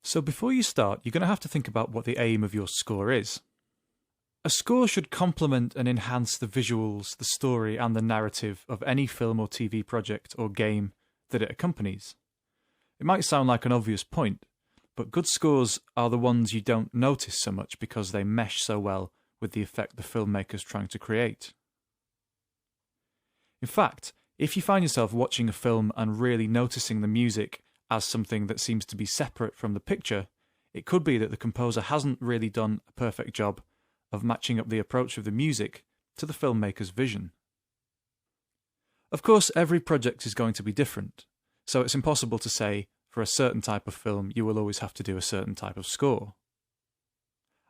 So before you start, you're going to have to think about what the aim of your score is. A score should complement and enhance the visuals, the story, and the narrative of any film or TV project or game that it accompanies. It might sound like an obvious point, but good scores are the ones you don't notice so much because they mesh so well with the effect the filmmaker's trying to create. In fact, if you find yourself watching a film and really noticing the music as something that seems to be separate from the picture, it could be that the composer hasn't really done a perfect job of matching up the approach of the music to the filmmaker's vision. Of course, every project is going to be different, so it's impossible to say for a certain type of film you will always have to do a certain type of score.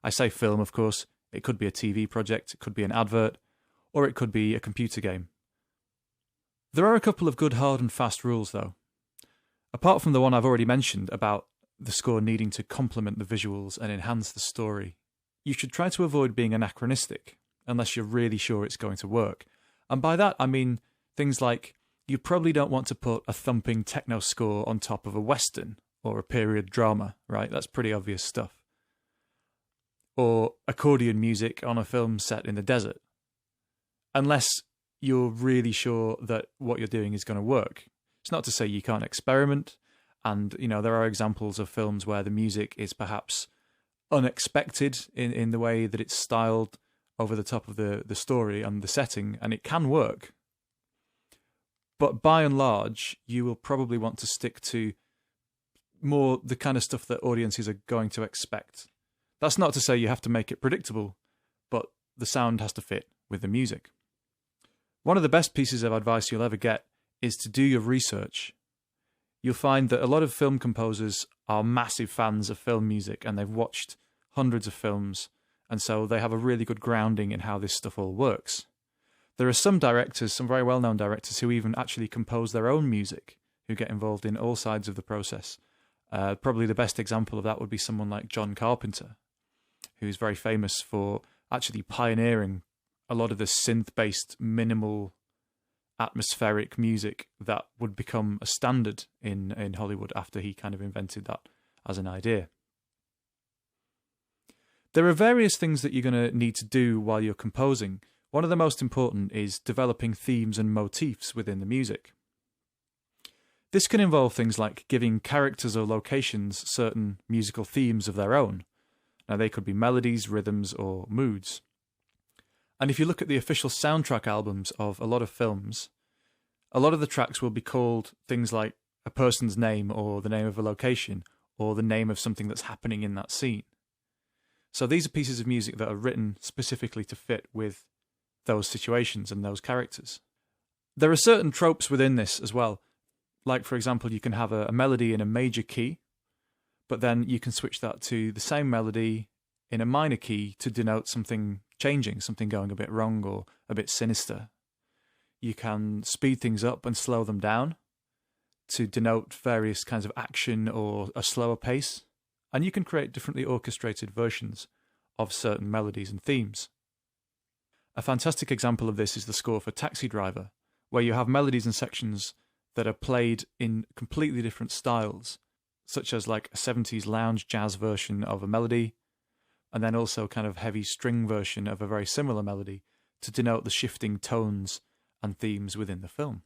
I say film, of course, it could be a TV project, it could be an advert, or it could be a computer game. There are a couple of good hard and fast rules though. Apart from the one I've already mentioned about the score needing to complement the visuals and enhance the story, you should try to avoid being anachronistic, unless you're really sure it's going to work. And by that I mean things like, you probably don't want to put a thumping techno score on top of a western or a period drama, right? That's pretty obvious stuff. Or accordion music on a film set in the desert. Unless you're really sure that what you're doing is going to work. It's not to say you can't experiment, and there are examples of films where the music is perhaps unexpected in the way that it's styled over the top of the story and the setting, and it can work. But by and large, you will probably want to stick to more the kind of stuff that audiences are going to expect. That's not to say you have to make it predictable, but the sound has to fit with the music. One of the best pieces of advice you'll ever get is to do your research. You'll find that a lot of film composers are massive fans of film music and they've watched hundreds of films, and so they have a really good grounding in how this stuff all works. There are some directors, some very well-known directors, who even actually compose their own music, who get involved in all sides of the process. Probably the best example of that would be someone like John Carpenter, who's very famous for actually pioneering a lot of the synth-based minimal atmospheric music that would become a standard in Hollywood after he kind of invented that as an idea. There are various things that you're going to need to do while you're composing. One of the most important is developing themes and motifs within the music. This can involve things like giving characters or locations certain musical themes of their own. Now, they could be melodies, rhythms, or moods. And if you look at the official soundtrack albums of a lot of films, a lot of the tracks will be called things like a person's name or the name of a location or the name of something that's happening in that scene. So these are pieces of music that are written specifically to fit with those situations and those characters. There are certain tropes within this as well. Like, for example, you can have a melody in a major key, but then you can switch that to the same melody in a minor key to denote something changing, something going a bit wrong or a bit sinister. You can speed things up and slow them down to denote various kinds of action or a slower pace. And you can create differently orchestrated versions of certain melodies and themes. A fantastic example of this is the score for Taxi Driver, where you have melodies and sections that are played in completely different styles, such as like a 70s lounge jazz version of a melody, and then also kind of heavy string version of a very similar melody to denote the shifting tones and themes within the film.